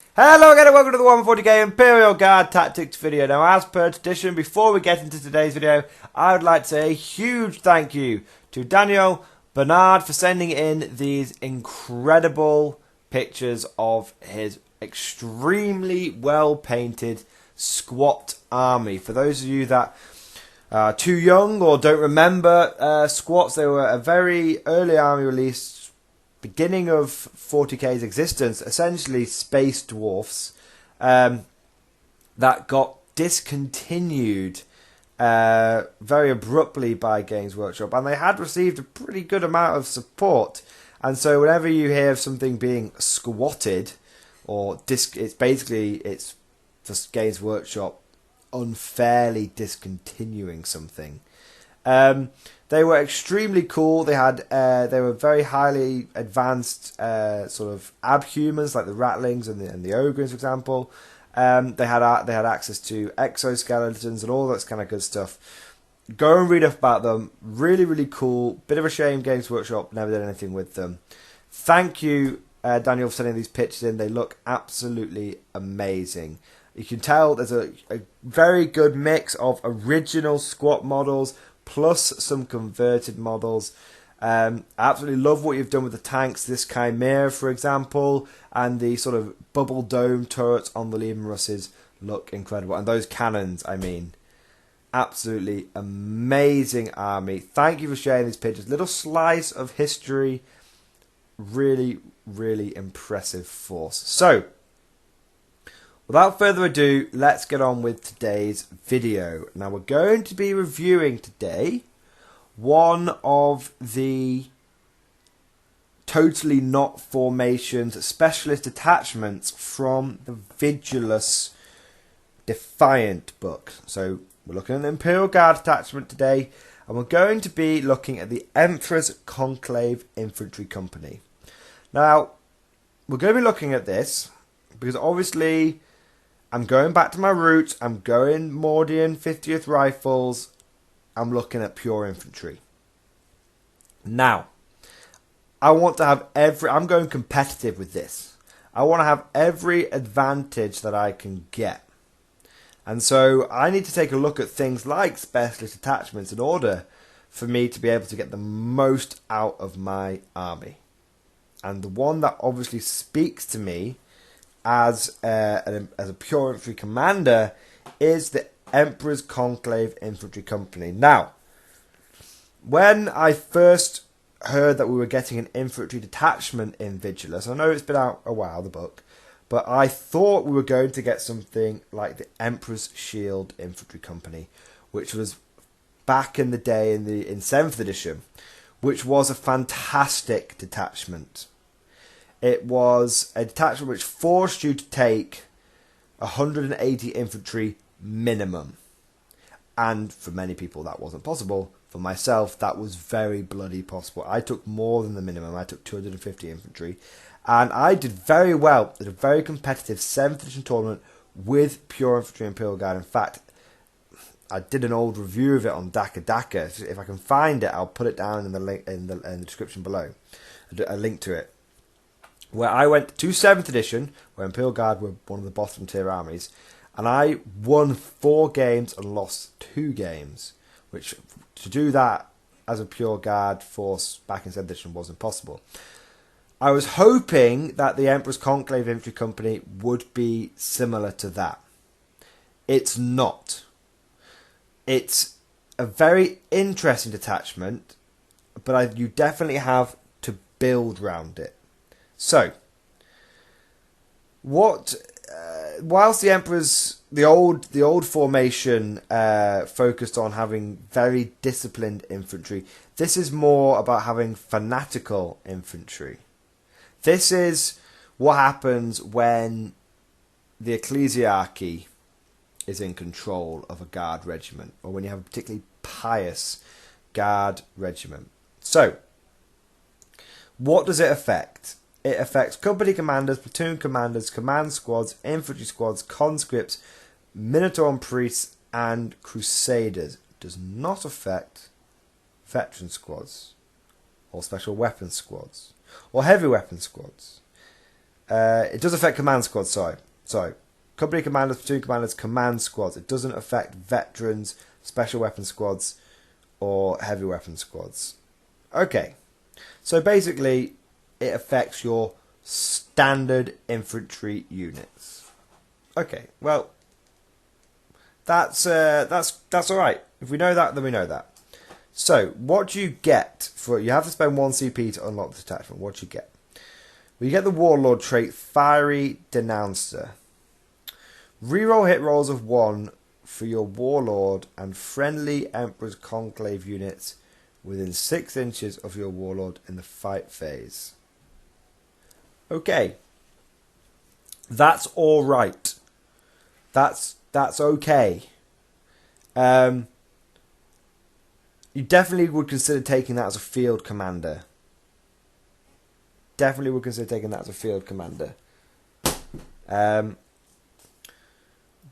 Hello again and welcome to the 140k Imperial Guard Tactics video. Now, as per tradition, before we get into today's video, I would like to say a huge thank you to Daniel Bernard for sending in these incredible pictures of his extremely well painted squat army. For those of you that are too young or don't remember squats, they were a very early army release beginning of 40k's existence, essentially space dwarfs that got discontinued very abruptly by Games Workshop, and they had received a pretty good amount of support. And so whenever you hear of something being squatted or it's just Games Workshop unfairly discontinuing something. They were extremely cool. They were very highly advanced sort of abhumans like the ratlings and the ogres, for example. They had access to exoskeletons and all that kind of good stuff. Go and read up about them. Really, really cool. Bit of a shame Games Workshop never did anything with them. Thank you, Daniel, for sending these pictures in. They look absolutely amazing. You can tell there's a very good mix of original squat models plus some converted models. I absolutely love what you've done with the tanks. This Chimera, for example, and the sort of bubble dome turrets on the Leman Russes look incredible. And those cannons, I mean, absolutely amazing army. Thank you for sharing these pictures. Little slice of history. Really, really impressive force. So, without further ado, let's get on with today's video. Now, we're going to be reviewing today one of the totally not formations specialist attachments from the Vigilus Defiant book. So, we're looking at the Imperial Guard attachment today, and we're going to be looking at the Emperor's Conclave Infantry Company. Now, we're going to be looking at this because obviously I'm going back to my roots. I'm going Mordian 50th Rifles. I'm looking at pure infantry. Now, I want to have I'm going competitive with this. I want to have every advantage that I can get. And so I need to take a look at things like specialist attachments in order for me to be able to get the most out of my army. And the one that obviously speaks to me as a pure infantry commander is the Emperor's Conclave Infantry Company. Now, when I first heard that we were getting an infantry detachment in Vigilus, I know it's been out a while, the book, but I thought we were going to get something like the Emperor's Shield Infantry Company, which was back in the day in 7th edition, which was a fantastic detachment. It was a detachment which forced you to take 180 infantry minimum. And for many people that wasn't possible. For myself, that was very bloody possible. I took more than the minimum. I took 250 infantry. And I did very well at a very competitive 7th edition tournament with pure infantry Imperial Guard. In fact, I did an old review of it on Daka. If I can find it, I'll put it down in the link in the description below. A link to it. Where I went to 7th edition, where Imperial Guard were one of the bottom tier armies, and I won 4 games and lost 2 games, which to do that as a pure Guard force back in 7th edition was impossible. I was hoping that the Emperor's Conclave Infantry Company would be similar to that. It's not. It's a very interesting detachment, but you definitely have to build around it. So, whilst the Emperor's the old formation focused on having very disciplined infantry, this is more about having fanatical infantry. This is what happens when the ecclesiarchy is in control of a guard regiment, or when you have a particularly pious guard regiment. So, what does it affect? It affects company commanders, platoon commanders, command squads, infantry squads, conscripts, Minotaur and priests, and crusaders. It does not affect veteran squads, or special weapons squads, or heavy weapons squads. It does affect command squads, sorry. Company commanders, platoon commanders, command squads. It doesn't affect veterans, special weapon squads, or heavy weapon squads. Okay. So basically, it affects your standard infantry units. Okay, well, that's all right. If we know that, then we know that. So, what do you get for? You have to spend 1 CP to unlock this attachment. What do you get? Well, you get the Warlord trait, Fiery Denouncer. Reroll hit rolls of 1 for your Warlord and friendly Emperor's Conclave units within 6 inches of your Warlord in the fight phase. Okay. That's all right. That's okay. You definitely would consider taking that as a field commander. Definitely would consider taking that as a field commander.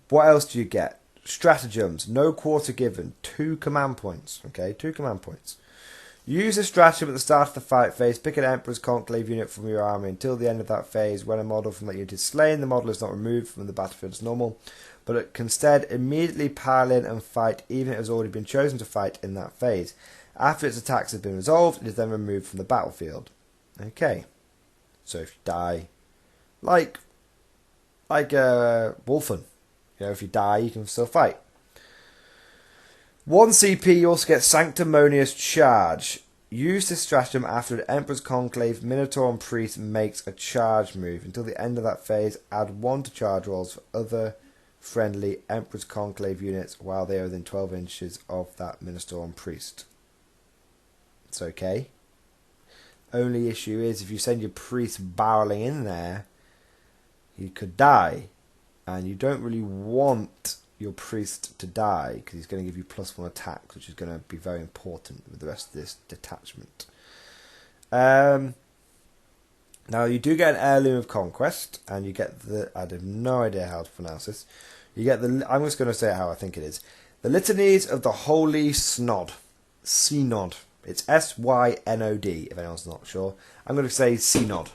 What else do you get? Stratagems. No quarter given. 2 command points. Okay, 2 command points. Use a stratagem at the start of the fight phase. Pick an Emperor's Conclave unit from your army until the end of that phase. When a model from that unit is slain, the model is not removed from the battlefield as normal, but it can instead immediately pile in and fight even if it has already been chosen to fight in that phase. After its attacks have been resolved, it is then removed from the battlefield. Okay. So if you die, like Wolfen, if you die, you can still fight. 1 CP, you also get Sanctimonious Charge. Use this stratagem after an Emperor's Conclave Minotaur and Priest makes a charge move. Until the end of that phase, add 1 to charge rolls for other friendly Emperor's Conclave units while they are within 12 inches of that Minotaur and Priest. It's okay. Only issue is if you send your Priest barreling in there, he could die. And you don't really want your Priest to die because he's going to give you +1 attack, which is going to be very important with the rest of this detachment. Now you do get an Heirloom of Conquest, and you get the, I have no idea how to pronounce this. You get the, I'm just going to say it how I think it is. The Litanies of the Holy Synod. Synod. It's Synod, if anyone's not sure. I'm going to say Synod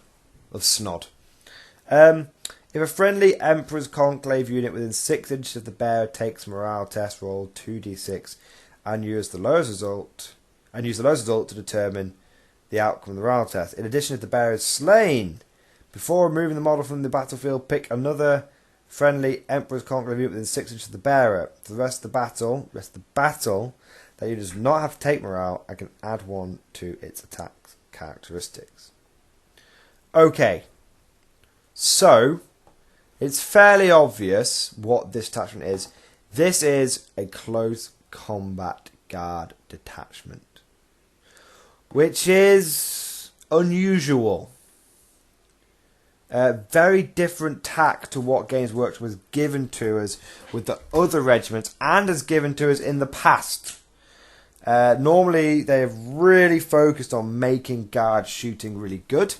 of Snod. If a friendly Emperor's Conclave unit within 6 inches of the bearer takes morale test, roll 2d6 and use the lowest result to determine the outcome of the morale test. In addition, if the bearer is slain, before removing the model from the battlefield, pick another friendly Emperor's Conclave unit within 6 inches of the bearer. For the rest of the battle, that unit does not have to take morale and can add 1 to its attack characteristics. Okay, so it's fairly obvious what this detachment is. This is a close combat guard detachment, which is unusual. Very different tack to what Games Workshop was given to us with the other regiments and has given to us in the past. Normally, they have really focused on making guard shooting really good.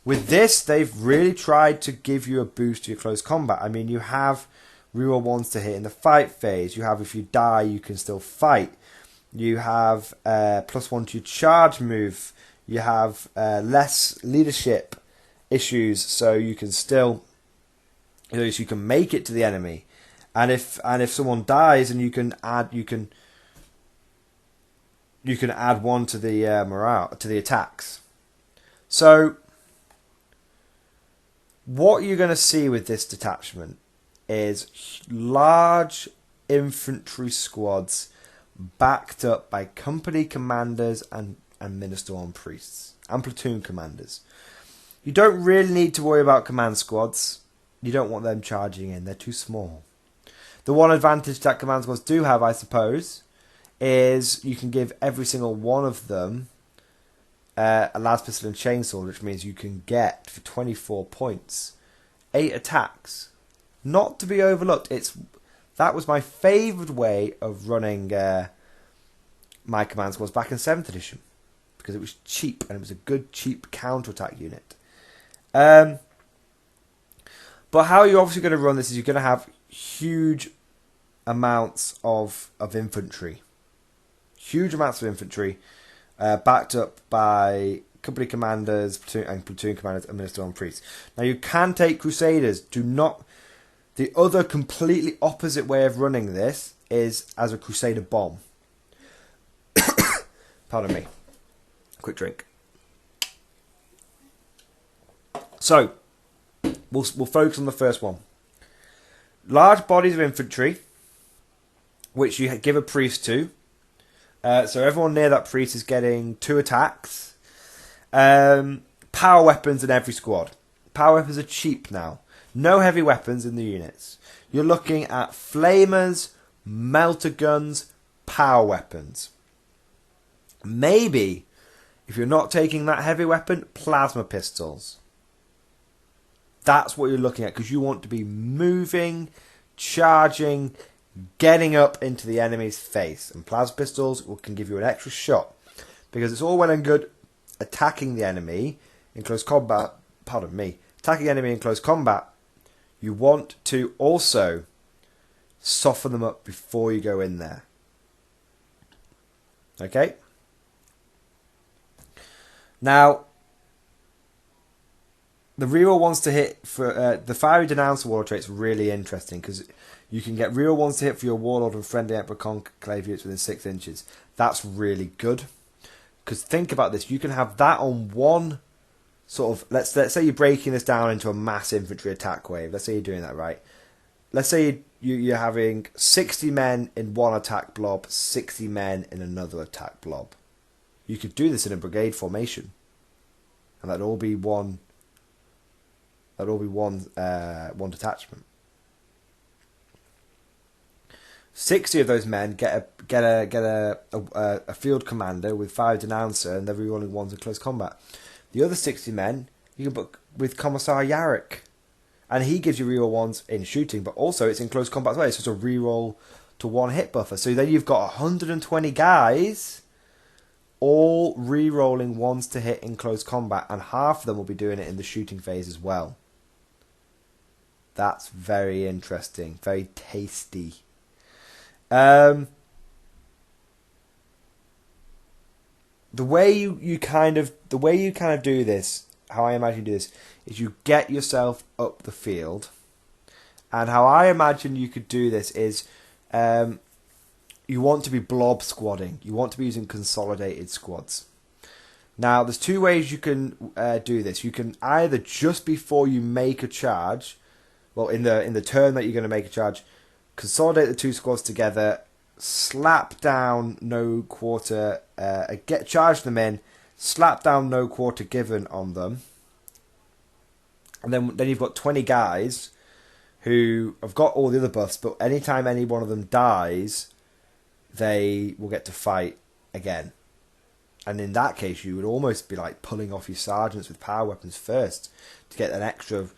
With this, they've really tried to give you a boost to your close combat. I mean, you have reroll 1s to hit in the fight phase. You have, if you die, you can still fight. You have +1 to your charge move. You have less leadership issues, so you can still, so you can make it to the enemy. And if someone dies, and you can add 1 to the morale, to the attacks. So what you're going to see with this detachment is large infantry squads backed up by company commanders and minister and priests and platoon commanders. You don't really need to worry about command squads. You don't want them charging in. They're too small. The one advantage that command squads do have, I suppose, is you can give every single one of them a las pistol and chainsaw, which means you can get, for 24 points, 8 attacks. Not to be overlooked. That was my favourite way of running my command squads back in 7th edition, because it was cheap, and it was a good, cheap counter-attack unit. But how you're obviously going to run this is you're going to have huge amounts of infantry. Huge amounts of infantry, backed up by company commanders, platoon commanders administer on priests. Now you can take Crusaders. Do not. The other completely opposite way of running this is as a Crusader bomb. Pardon me. Quick drink. So, we'll focus on the first one. Large bodies of infantry, which you give a priest to. So everyone near that priest is getting 2 attacks. Power weapons in every squad. Power weapons are cheap now. No heavy weapons in the units. You're looking at flamers, melter guns, power weapons. Maybe, if you're not taking that heavy weapon, plasma pistols. That's what you're looking at, because you want to be moving, charging, getting up into the enemy's face. And plasma pistols can give you an extra shot, because it's all well and good attacking the enemy in close combat. Pardon me. Attacking the enemy in close combat. You want to also soften them up before you go in there. Okay? Now, the reroll ones to hit for the Fiery Denouncer Warlord trait's really interesting, because you can get reroll ones to hit for your Warlord and Friendly Emperor Conclave units within 6 inches. That's really good. Because think about this, you can have that on one sort of, let's say you're breaking this down into a mass infantry attack wave. Let's say you're doing that, right? Let's say you're having 60 men in one attack blob, 60 men in another attack blob. You could do this in a brigade formation, and that'd all be one detachment. 60 of those men get a field commander with 5 Denouncer, and they're rerolling ones in close combat. The other 60 men you can put with Commissar Yarrick, and he gives you reroll ones in shooting, but also it's in close combat as well. It's just a reroll to 1 hit buffer. So then you've got 120 guys all rerolling ones to hit in close combat, and half of them will be doing it in the shooting phase as well. That's very interesting, very tasty. The way you kind of do this, how I imagine you do this, is you get yourself up the field, and how I imagine you could do this is, you want to be blob squadding. You want to be using consolidated squads. Now, there's 2 ways you can do this. You can either just before you make a charge, well, in the turn that you're going to make a charge, consolidate the 2 squads together, slap down no quarter, charge them in, slap down no quarter given on them, and then you've got 20 guys who have got all the other buffs, but anytime any one of them dies, they will get to fight again. And in that case, you would almost be like pulling off your sergeants with power weapons first to get an extra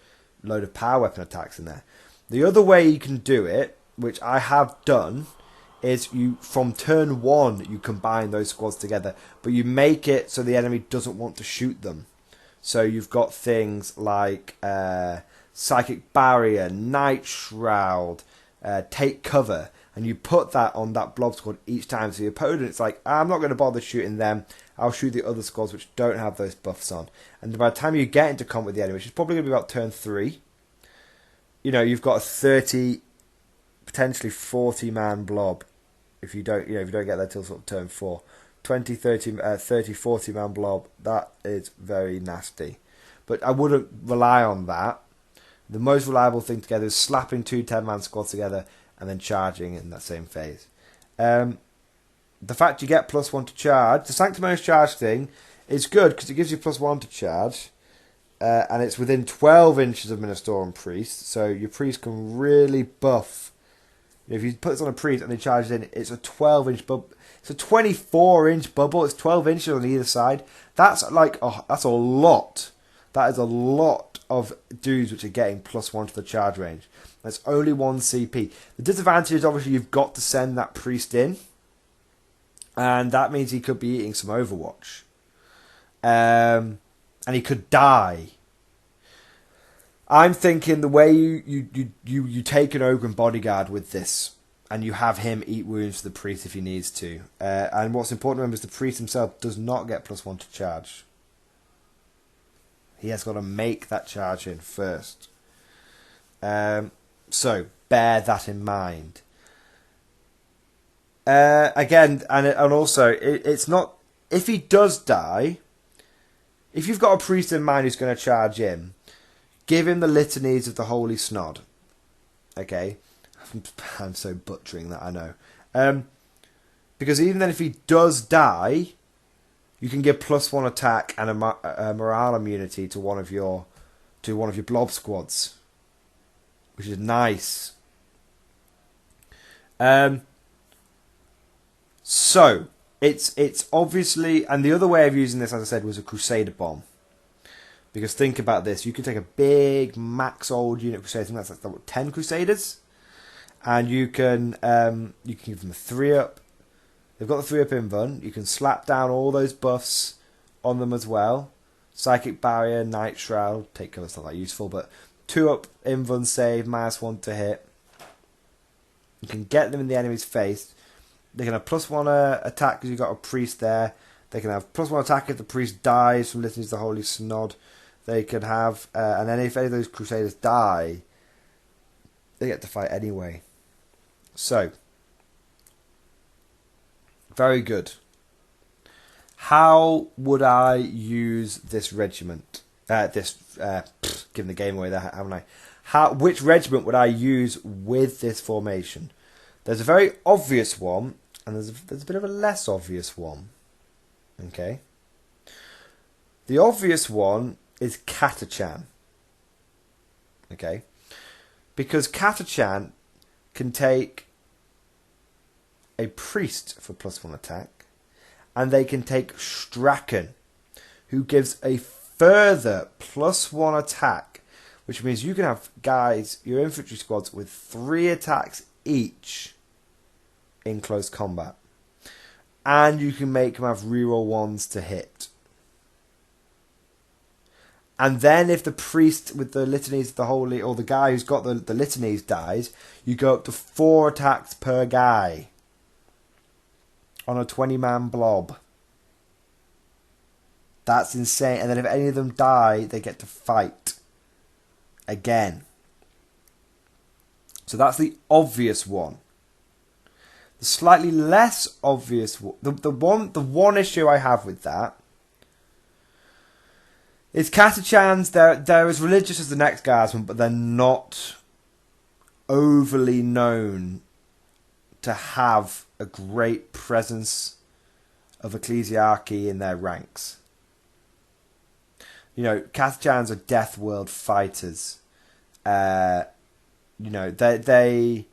load of power weapon attacks in there. The other way you can do it, which I have done, is you from turn 1 you combine those squads together, but you make it so the enemy doesn't want to shoot them. So you've got things like Psychic Barrier, Night Shroud, Take Cover, and you put that on that blob squad each time. So the opponent's like, I'm not going to bother shooting them, I'll shoot the other squads which don't have those buffs on. And by the time you get into combat with the enemy, which is probably going to be about turn 3, you've got a 30, potentially 40 man blob. If you don't get there till sort of turn 4, 20, 30, 40 man blob, that is very nasty. But I wouldn't rely on that. The most reliable thing together is slapping 2 10-man squads together and then charging in that same phase. The fact you get +1 to charge, the Sanctimonious Charge thing is good because it gives you +1 to charge, and it's within 12 inches of Ministorum Priest, so your priest can really buff. If you put this on a priest and he charges in, it's a 12-inch bubble. It's a 24-inch bubble. It's 12 inches on either side. That's that's a lot. That is a lot of dudes which are getting +1 to the charge range. That's only 1 CP. The disadvantage is obviously you've got to send that priest in, and that means he could be eating some Overwatch, and he could die. I'm thinking the way you take an Ogren bodyguard with this, and you have him eat wounds for the priest if he needs to. And what's important to remember is the priest himself does not get +1 to charge. He has got to make that charge in first. So bear that in mind. Again, and also, it's not... If he does die, if you've got a priest in mind who's going to charge in, give him the litanies of the Holy Snod. Okay? I'm so butchering that, I know. Because even then, if he does die, you can give +1 attack and a morale immunity to one of your blob squads, which is nice. So it's obviously, and the other way of using this, as I said, was a Crusader bomb. Because think about this: you can take a big max old unit Crusader, I think that's like 10 Crusaders, and you can give them a 3-up. They've got the 3-up invuln. You can slap down all those buffs on them as well. Psychic Barrier, Night Shroud. Take cover's not that useful, but 2-up invuln save, -1 to hit. You can get them in the enemy's face. They can have +1 attack because you've got a priest there. They can have +1 attack if the priest dies from listening to the Holy Snod. They can have, and then if any of those Crusaders die, they get to fight anyway. So, very good. How would I use this regiment? Giving the game away there, haven't I? Which regiment would I use with this formation? There's a very obvious one, and there's a bit of a less obvious one. Okay. The obvious one is Katachan. Okay. Because Katachan can take a priest for +1 attack, and they can take Strachan, who gives a further +1 attack, which means you can have guys, your infantry squads, with 3 attacks each in close combat. And you can make them have reroll 1s to hit. And then if the priest with the litanies of the holy, or the guy who's got the litanies dies, you go up to 4 attacks per guy on a 20-man blob. That's insane. And then if any of them die, they get to fight again. So that's the obvious one. The slightly less obvious one, the one issue I have with that is Katachans. They're as religious as the next guardsmen, but they're not overly known to have a great presence of ecclesiarchy in their ranks. You know, Katachans are Death World fighters. You know, they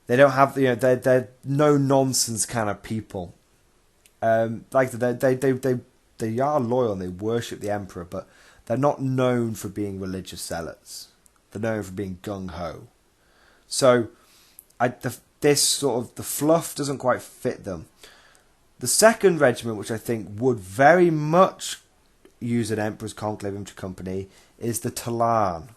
don't have, you know, they're no nonsense kind of people. Like they are loyal and they worship the emperor, but they're not known for being religious zealots. They're known for being gung ho. So, this sort of the fluff doesn't quite fit them. The second regiment, which I think would very much use an Emperor's Conclave Infantry Company, is the Talan.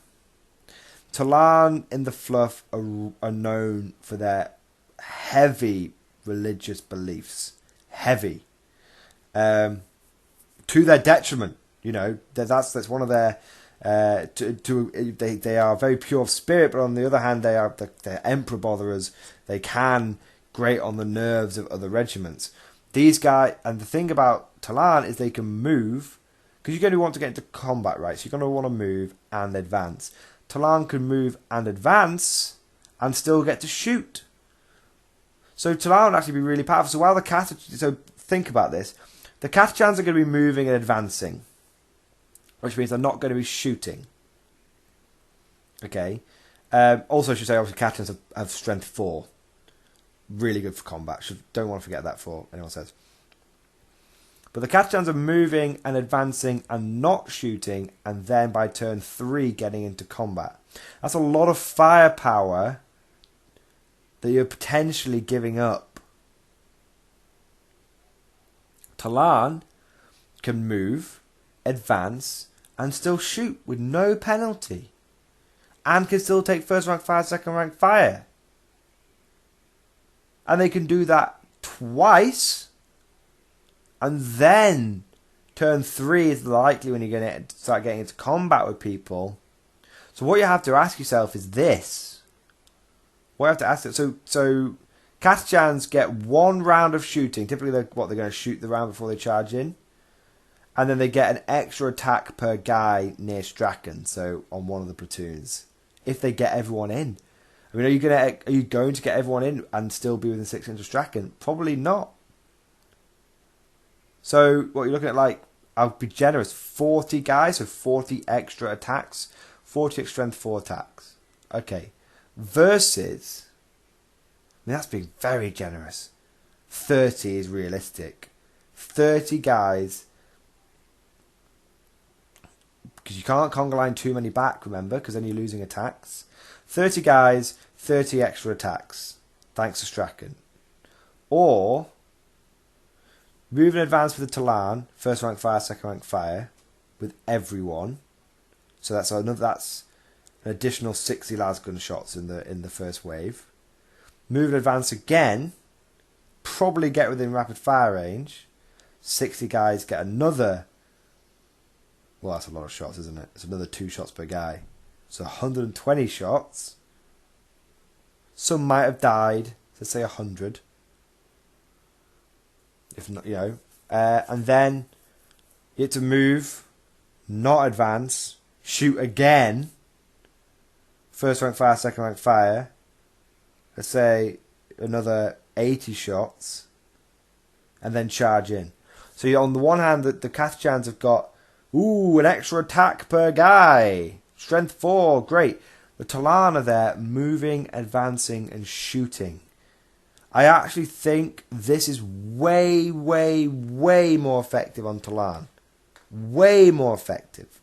Talan in the fluff are known for their heavy religious beliefs. Heavy. To their detriment. You know, that's one of their... they are very pure of spirit, but on the other hand, they're emperor botherers. They can grate on the nerves of other regiments. These guys, and the thing about Talan is they can move, because you're going to want to get into combat, right? So you're going to want to move and advance. Talan can move and advance and still get to shoot. So Talan would actually be really powerful. So while so think about this. The Katachans are going to be moving and advancing, which means they're not going to be shooting. Okay. Also, I should say, obviously, Katachans have strength 4. Really good for combat. Don't want to forget that for anyone says. But the Katachans are moving and advancing and not shooting, and then by turn 3 getting into combat. That's a lot of firepower that you're potentially giving up. Talan can move, advance, and still shoot with no penalty. And can still take first rank fire, second rank fire. And they can do that twice. And then Turn 3 is likely when you're going to start getting into combat with people. So what you have to ask yourself is this. What you have to ask it. So Catachans get 1 round of shooting. Typically, they're going to shoot the round before they charge in. And then they get an extra attack per guy near Strachan, so on one of the platoons. If they get everyone in. I mean, are you going to get everyone in and still be within 6 inches of Strachan? Probably not. So what you're looking at, like, I'll be generous, 40 guys, so 40 extra attacks, 40 strength 4 attacks. Okay. Versus, I mean, that's being very generous. 30 is realistic. 30 guys, because you can't conga line too many back, remember, because then you're losing attacks. 30 guys, 30 extra attacks, thanks to Strachan. Or move and advance with the Talan, first rank fire, second rank fire, with everyone. So that's an additional 60 lasgun shots in the first wave. Move and advance again, probably get within rapid fire range. 60 guys get another. Well, that's a lot of shots, isn't it? It's another 2 shots per guy. So 120 shots. Some might have died. Let's say 100. If not, and then you have to move, not advance, shoot again. First rank fire, second rank fire. Let's say another 80 shots. And then charge in. So on the one hand, the Catachans have got an extra attack per guy. Strength 4, great. The Talan are there, moving, advancing, and shooting. I actually think this is way, way, way more effective on Talan. Way more effective.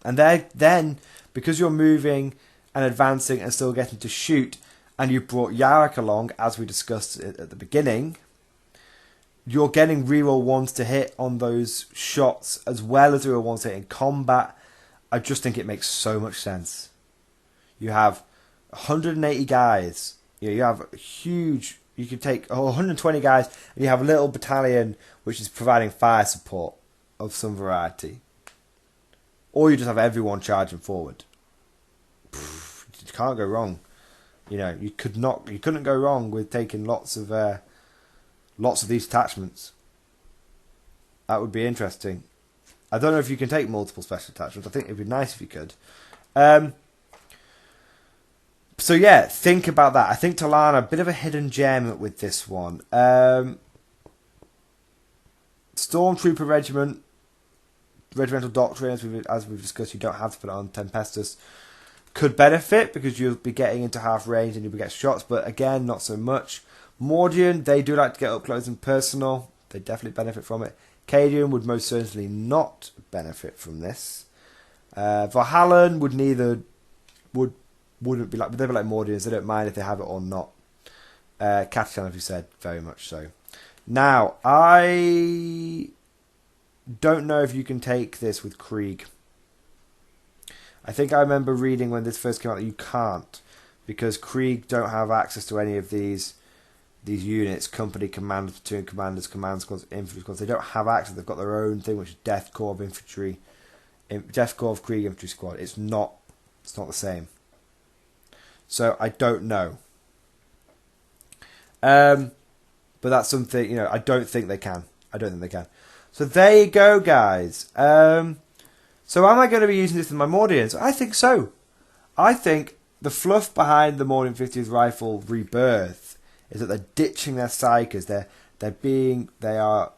And then, because you're moving and advancing and still getting to shoot, and you brought Yarrick along, as we discussed at the beginning, you're getting reroll 1s to hit on those shots as well as reroll 1s to hit in combat. I just think it makes so much sense. You have 180 guys. You have huge. You could take 120 guys and you have a little battalion which is providing fire support of some variety. Or you just have everyone charging forward. You can't go wrong. You couldn't go wrong with taking lots of these attachments. That would be interesting. I don't know if you can take multiple special attachments. I think it'd be nice if you could. So yeah, think about that. I think Talana, a bit of a hidden gem with this one. Stormtrooper regiment, regimental doctrine, as we've discussed, you don't have to put it on Tempestus. Could benefit because you'll be getting into half range and you'll be getting shots, but again, not so much. Mordian, they do like to get up close and personal. They definitely benefit from it. Cadian would most certainly not benefit from this. Valhallan wouldn't be like, they'd be like Mordians. They don't mind if they have it or not. Catachan, as you said, very much so. Now, I don't know if you can take this with Krieg. I think I remember reading when this first came out that you can't, because Krieg don't have access to any of these units, company commanders, platoon commanders, command squads, infantry squads. They don't have access. They've got their own thing, which is Death Corps of Infantry, Death Corps of Krieg Infantry Squad. It's not the same. So I don't know. But that's something, I don't think they can. So there you go, guys. So am I going to be using this in my Mordians? I think so. I think the fluff behind the Mordian 50th Rifle Rebirth is that they're ditching their psychers. They are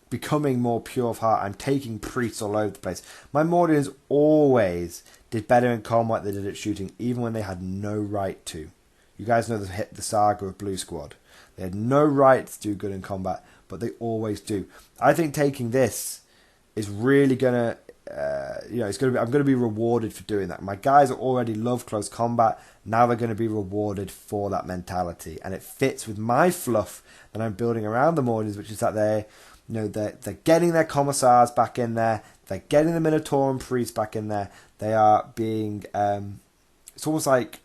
becoming more pure of heart and taking priests all over the place. My Mordians always did better in combat than they did at shooting, even when they had no right to. You guys know the saga of Blue Squad. They had no right to do good in combat, but they always do. I think taking this is really gonna, I'm gonna be rewarded for doing that. My guys already love close combat. Now they're going to be rewarded for that mentality, and it fits with my fluff that I'm building around the Mordians, which is that they're getting their commissars back in there. They're getting the Minotaur priests back in there. They are being, it's almost like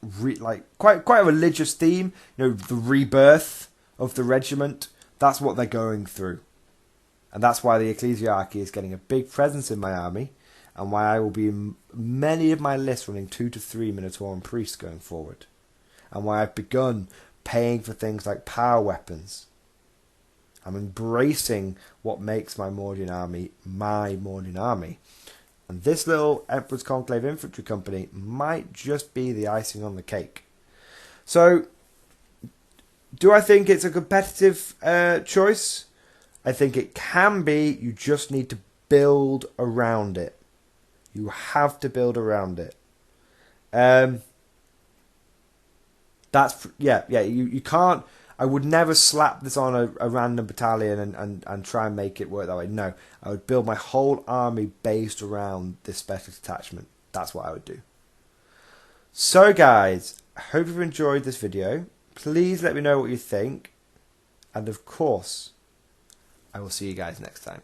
quite a religious theme. The rebirth of the regiment. That's what they're going through. And that's why the ecclesiarchy is getting a big presence in my army, and why I will be in many of my lists running 2 to 3 Minotaur and priests going forward. And why I've begun paying for things like power weapons. I'm embracing what makes my Mordian army my Mordian army. And this little Emperor's Conclave Infantry company might just be the icing on the cake. So, do I think it's a competitive choice? I think it can be. You just need to build around it. You have to build around it. You can't. I would never slap this on a random battalion and try and make it work that way. No, I would build my whole army based around this specialist detachment. That's what I would do. So guys, I hope you've enjoyed this video. Please let me know what you think. And of course, I will see you guys next time.